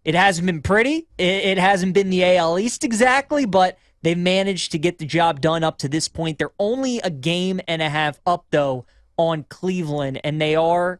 It hasn't been pretty. It hasn't been the AL East exactly, but they've managed to get the job done up to this point. They're only a game and a half up, though, on Cleveland, and they are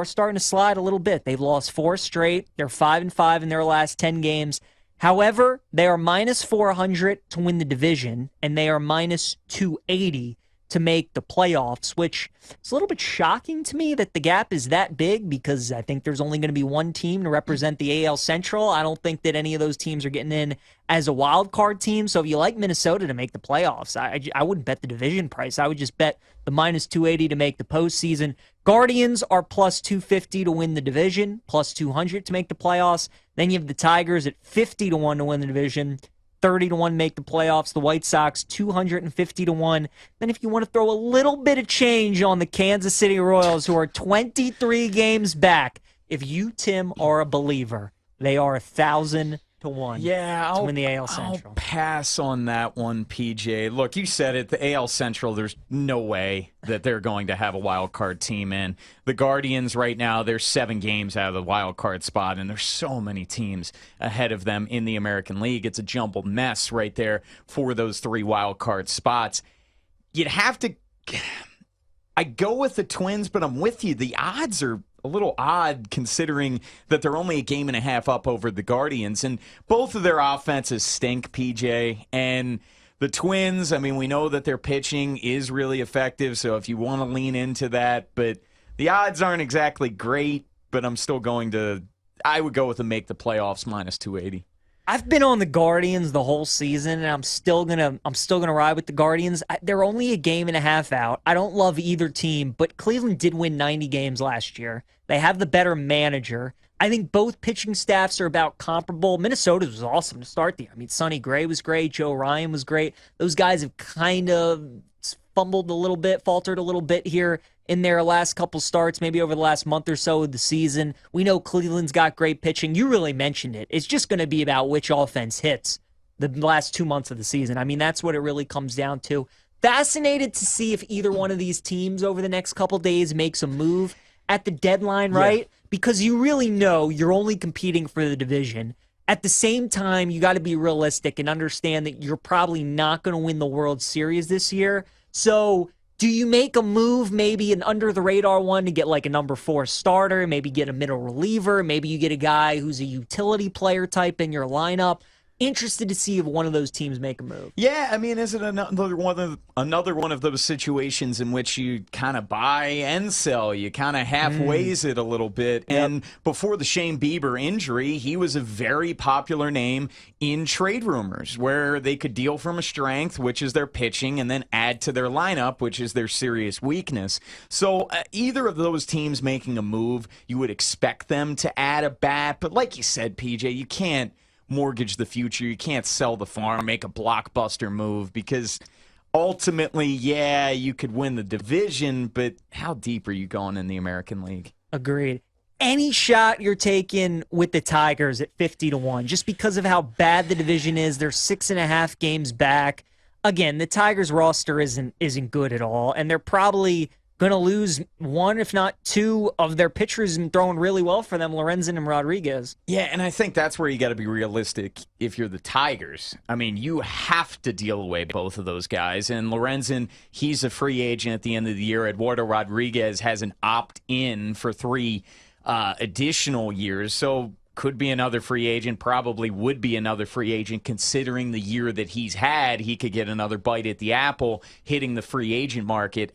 starting to slide a little bit. They've lost 4 straight. They're 5-5 in their last 10 games. However, they are minus 400 to win the division, and they are minus 280 to make the playoffs, which is a little bit shocking to me that the gap is that big, because I think there's only going to be one team to represent the AL Central. I don't think that any of those teams are getting in as a wild card team. So if you like Minnesota to make the playoffs, I wouldn't bet the division price. I would just bet the minus 280 to make the postseason. Guardians are plus 250 to win the division, plus 200 to make the playoffs. Then you have the Tigers at 50 to 1 to win the division, 30 to 1 make the playoffs. The White Sox 250 to 1. Then if you want to throw a little bit of change on the Kansas City Royals, who are 23 games back, if you, Tim, are a believer, they are 1,000 to 1 to win the AL Central. I'll pass on that one, PJ. Look, you said it, the AL Central, there's no way that they're going to have a wild card team in. The Guardians right now, they're 7 games out of the wild card spot, and there's so many teams ahead of them in the American League. It's a jumbled mess right there for those 3 wild card spots. You'd have to... I go with the Twins, but I'm with you. The odds are a little odd considering that they're only a game and a half up over the Guardians, and both of their offenses stink, PJ. And the Twins, I mean, we know that their pitching is really effective, so if you want to lean into that, but the odds aren't exactly great, but I'm still I would go with the make the playoffs minus 280. I've been on the Guardians the whole season, and I'm still gonna ride with the Guardians. They're only a game and a half out. I don't love either team, but Cleveland did win 90 games last year. They have the better manager. I think both pitching staffs are about comparable. Minnesota's was awesome to start the year. I mean, Sonny Gray was great. Joe Ryan was great. Those guys have kind of fumbled a little bit, faltered a little bit here in their last couple starts, maybe over the last month or so of the season. We know Cleveland's got great pitching. You really mentioned it. It's just going to be about which offense hits the last 2 months of the season. I mean, that's what it really comes down to. Fascinated to see if either one of these teams over the next couple days makes a move at the deadline, right? Yeah. Because you really know you're only competing for the division. At the same time, you got to be realistic and understand that you're probably not going to win the World Series this year. So do you make a move, maybe an under-the-radar one to get like a number 4 starter, maybe get a middle reliever, maybe you get a guy who's a utility player type in your lineup? Interested to see if one of those teams make a move. Yeah, I mean, is it another one of those situations in which you kind of buy and sell? You kind of halfways it a little bit. Yep. And before the Shane Bieber injury, he was a very popular name in trade rumors where they could deal from a strength, which is their pitching, and then add to their lineup, which is their serious weakness. So either of those teams making a move, you would expect them to add a bat. But like you said, PJ, you can't mortgage the future. You can't sell the farm, make a blockbuster move, because ultimately, yeah, you could win the division, but how deep are you going in the American League? Agreed. Any shot you're taking with the Tigers at 50 to 1, just because of how bad the division is. They're 6.5 games back. Again, the Tigers roster isn't good at all, and they're probably going to lose 1, if not 2, of their pitchers and throwing really well for them, Lorenzen and Rodriguez. Yeah, and I think that's where you got to be realistic if you're the Tigers. I mean, you have to deal away both of those guys. And Lorenzen, he's a free agent at the end of the year. Eduardo Rodriguez has an opt-in for 3 additional years. So could be another free agent, probably would be another free agent considering the year that he's had. He could get another bite at the apple hitting the free agent market.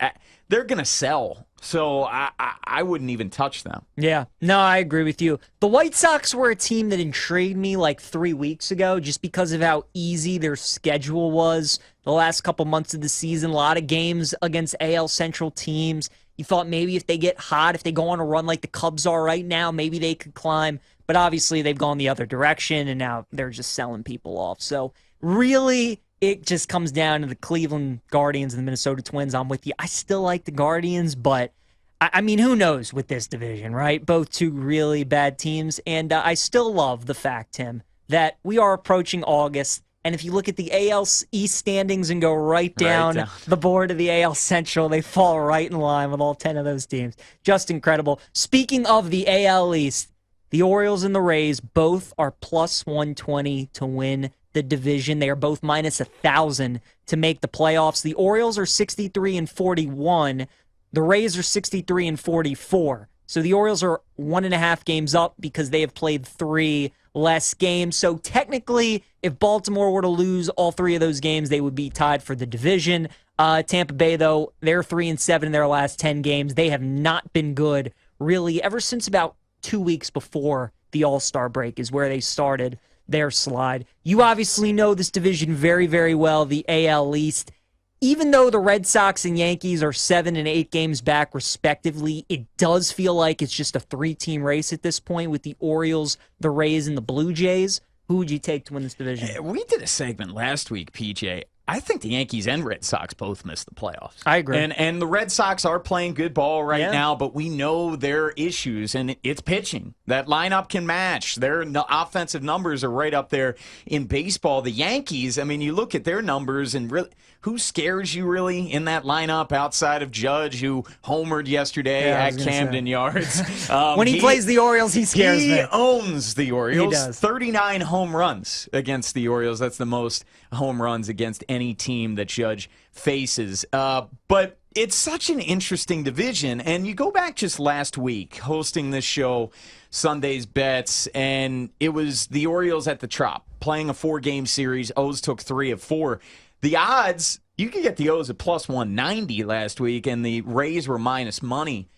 They're going to sell, so I wouldn't even touch them. Yeah, no, I agree with you. The White Sox were a team that intrigued me like 3 weeks ago just because of how easy their schedule was the last couple months of the season. A lot of games against AL Central teams. You thought maybe if they get hot, if they go on a run like the Cubs are right now, maybe they could climb. But obviously they've gone the other direction, and now they're just selling people off. So really, it just comes down to the Cleveland Guardians and the Minnesota Twins. I'm with you. I still like the Guardians, but I mean, who knows with this division, right? Both 2 really bad teams. And I still love the fact, Tim, that we are approaching August. And if you look at the AL East standings and go right down the board of the AL Central, they fall right in line with all 10 of those teams. Just incredible. Speaking of the AL East, The Orioles and the Rays both are plus 120 to win the division. They are both minus 1,000 to make the playoffs. The Orioles are 63 and 41. The Rays are 63 and 44. So the Orioles are 1.5 games up because they have played 3 less games. So technically, if Baltimore were to lose all 3 of those games, they would be tied for the division. Tampa Bay, though, they're 3 and 7 in their last 10 games. They have not been good, really, ever since about 2 weeks before the All-Star break is where they started their slide. You obviously know this division very, very well, the AL East. Even though the Red Sox and Yankees are 7 and 8 games back, respectively, it does feel like it's just a 3-team race at this point with the Orioles, the Rays, and the Blue Jays. Who would you take to win this division? We did a segment last week, PJ. I think the Yankees and Red Sox both missed the playoffs. I agree. And the Red Sox are playing good ball right now, but we know their issues, and it's pitching. That lineup can match. Their offensive numbers are right up there in baseball. The Yankees, I mean, you look at their numbers, and really, who scares you really in that lineup outside of Judge, who homered yesterday at Camden Yards? When he plays the Orioles, he scares me. He owns the Orioles. He does. 39 home runs against the Orioles. That's the most home runs against any team that Judge faces. But it's such an interesting division. And you go back just last week, hosting this show, Sunday's Bets, and it was the Orioles at the Trop, playing a 4-game series. O's took 3 of 4. The odds, you could get the O's at plus 190 last week, and the Rays were minus money.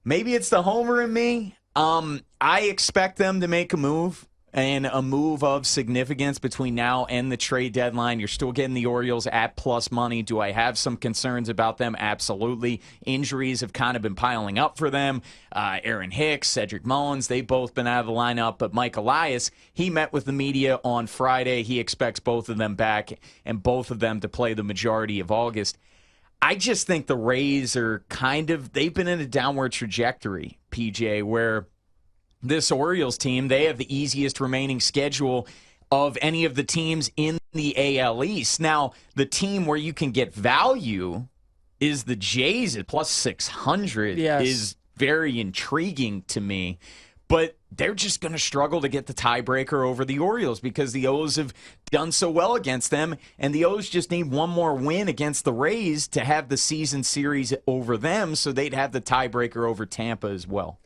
Maybe it's the homer in me. I expect them to make a move, and a move of significance between now and the trade deadline. You're still getting the Orioles at plus money. Do I have some concerns about them? Absolutely. Injuries have kind of been piling up for them. Aaron Hicks, Cedric Mullins, they've both been out of the lineup. But Mike Elias, he met with the media on Friday. He expects both of them back and both of them to play the majority of August. I just think the Rays are they've been in a downward trajectory, PJ, where this Orioles team, they have the easiest remaining schedule of any of the teams in the AL East. Now, the team where you can get value is the Jays at plus 600 is very intriguing to me. But they're just going to struggle to get the tiebreaker over the Orioles because the O's have done so well against them, and the O's just need one more win against the Rays to have the season series over them, so they'd have the tiebreaker over Tampa as well.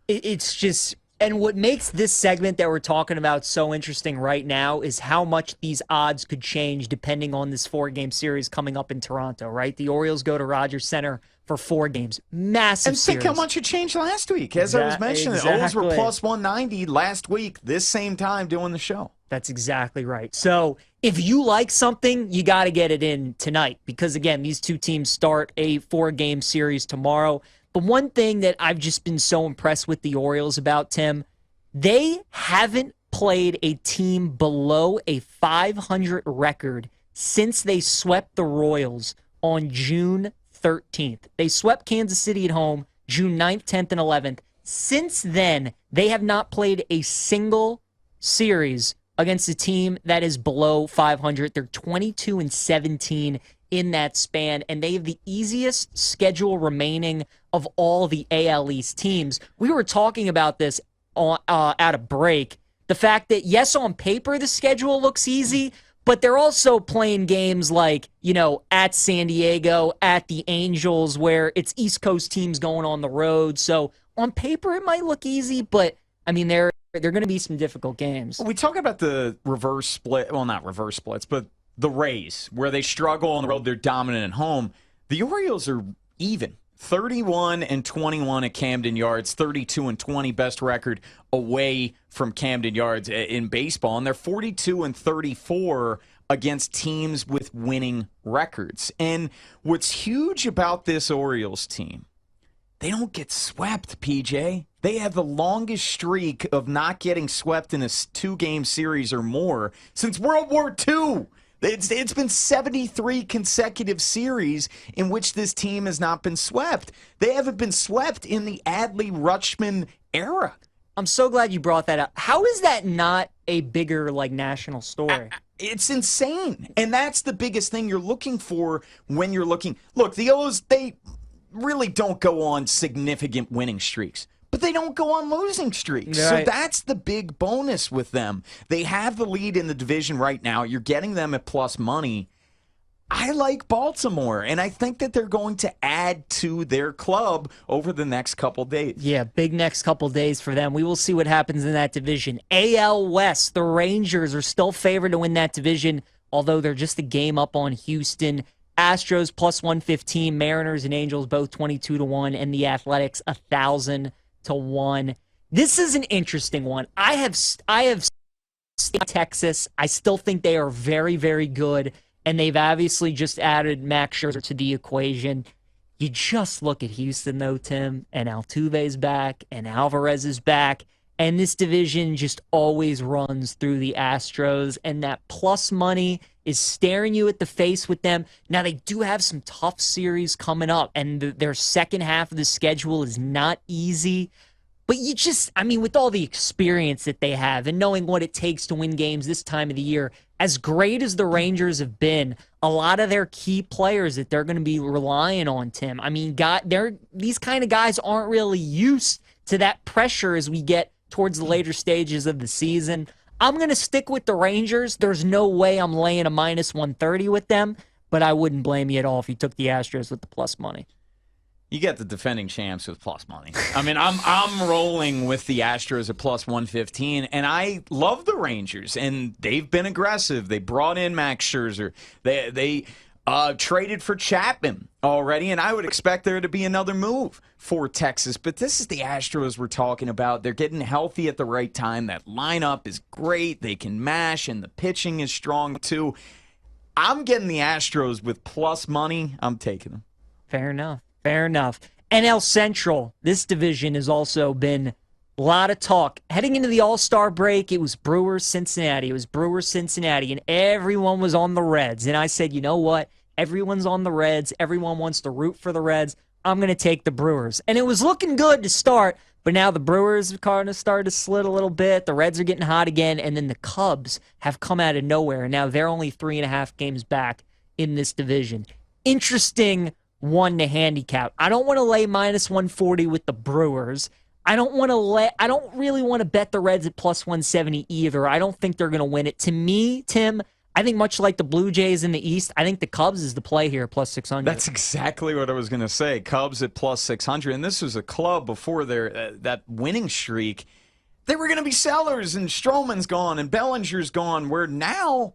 It's just, and what makes this segment that we're talking about so interesting right now is how much these odds could change depending on this 4-game series coming up in Toronto, right? The Orioles go to Rogers Center for 4 games. Massive series. And think how much it changed last week. As I was mentioning, the O's were plus 190 last week, this same time doing the show. That's exactly right. So if you like something, you got to get it in tonight because, again, these two teams start a 4-game series tomorrow. But one thing that I've just been so impressed with the Orioles about, Tim, they haven't played a team below a 500 record since they swept the Royals on June 13th. They swept Kansas City at home June 9th, 10th, and 11th. Since then, they have not played a single series against a team that is below 500. They're 22 and 17 in that span, and they have the easiest schedule remaining of all the AL East teams. We were talking about this at a break. The fact that, yes, on paper the schedule looks easy, but they're also playing games like, at San Diego, at the Angels, where it's East Coast teams going on the road. So on paper it might look easy, but, I mean, they're going to be some difficult games. Well, we talk about the reverse split. Well, not reverse splits, but the Rays, where they struggle on the road, they're dominant at home. The Orioles are even. 31 and 21 at Camden Yards, 32 and 20 best record away from Camden Yards in baseball, and they're 42 and 34 against teams with winning records. And what's huge about this Orioles team, they don't get swept, PJ. They have the longest streak of not getting swept in a 2-game series or more since World War II. It's been 73 consecutive series in which this team has not been swept. They haven't been swept in the Adley-Rutschman era. I'm so glad you brought that up. How is that not a bigger, national story? It's insane. And that's the biggest thing you're looking for when you're looking. Look, the O's, they really don't go on significant winning streaks. but they don't go on losing streaks. Right. So that's the big bonus with them. They have the lead in the division right now. You're getting them at plus money. I like Baltimore, and I think that they're going to add to their club over the next couple days. Yeah, big next couple days for them. We will see what happens in that division. AL West, the Rangers are still favored to win that division, although they're just a game up on Houston. Astros plus 115, Mariners and Angels both 22-1, and the Athletics 1,000-1. This is an interesting one. I have Texas. I still think they are very, very good. And they've obviously just added Max Scherzer to the equation. You just look at Houston, though, Tim, and Altuve's back, and Alvarez is back, and this division just always runs through the Astros, and that plus money is staring you at the face with them. Now, they do have some tough series coming up, and their second half of the schedule is not easy. But with all the experience that they have and knowing what it takes to win games this time of the year, as great as the Rangers have been, a lot of their key players that they're going to be relying on, Tim. These kind of guys aren't really used to that pressure as we get towards the later stages of the season. I'm going to stick with the Rangers. There's no way I'm laying a minus 130 with them, but I wouldn't blame you at all if you took the Astros with the plus money. You get the defending champs with plus money. I'm rolling with the Astros at plus 115, and I love the Rangers, and they've been aggressive. They brought in Max Scherzer. They traded for Chapman already, and I would expect there to be another move for Texas. But this is the Astros we're talking about. They're getting healthy at the right time. That lineup is great. They can mash, and the pitching is strong too. I'm getting the Astros with plus money. I'm taking them. Fair enough. NL Central, this division has also been a lot of talk. Heading into the All-Star break, it was Brewers-Cincinnati. And everyone was on the Reds. And I said, you know what? Everyone's on the Reds. Everyone wants to root for the Reds. I'm going to take the Brewers. And it was looking good to start, but now the Brewers have kind of started to slid a little bit. The Reds are getting hot again, and then the Cubs have come out of nowhere. And now they're only 3.5 games back in this division. Interesting one to handicap. I don't want to lay minus 140 with the Brewers. I don't really want to bet the Reds at plus 170 either. I don't think they're going to win it. To me, Tim, I think much like the Blue Jays in the East, I think the Cubs is the play here, plus 600. That's exactly what I was going to say. Cubs at plus 600, and this was a club before their that winning streak. They were going to be sellers, and Stroman's gone, and Bellinger's gone, where now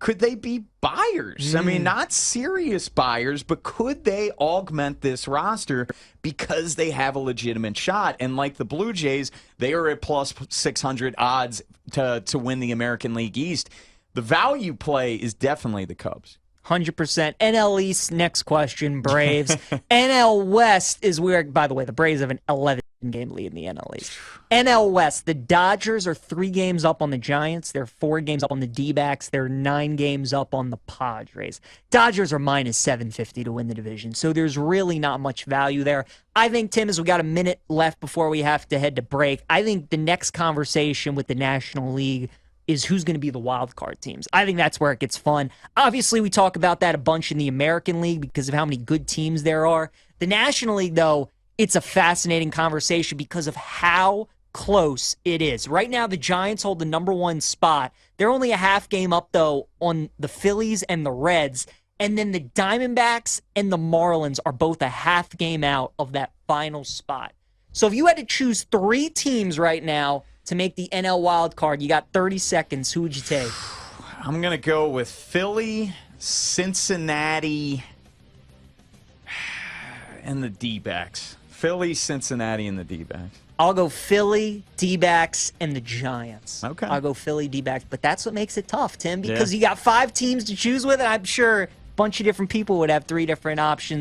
could they be buyers? Not serious buyers, but could they augment this roster because they have a legitimate shot? And like the Blue Jays, they are at plus 600 odds to win the American League East. The value play is definitely the Cubs. 100%. NL East, next question, Braves. NL West is where, by the way, the Braves have an 11-game lead in the NL East. NL West, the Dodgers are 3 games up on the Giants. They're 4 games up on the D-backs. They're 9 games up on the Padres. Dodgers are minus 750 to win the division, so there's really not much value there. I think, Tim, as we got a minute left before we have to head to break, I think the next conversation with the National League is who's going to be the wild card teams. I think that's where it gets fun. Obviously, we talk about that a bunch in the American League because of how many good teams there are. The National League, though, it's a fascinating conversation because of how close it is. Right now, the Giants hold the number 1 spot. They're only a half game up, though, on the Phillies and the Reds. And then the Diamondbacks and the Marlins are both a half game out of that final spot. So if you had to choose 3 teams right now to make the NL wild card, you got 30 seconds. Who would you take? I'm going to go with Philly, Cincinnati, and the D-backs. Philly, Cincinnati, and the D-backs. I'll go Philly, D-backs, and the Giants. Okay. I'll go Philly, D-backs. But that's what makes it tough, Tim, because you got 5 teams to choose with, and I'm sure a bunch of different people would have 3 different options.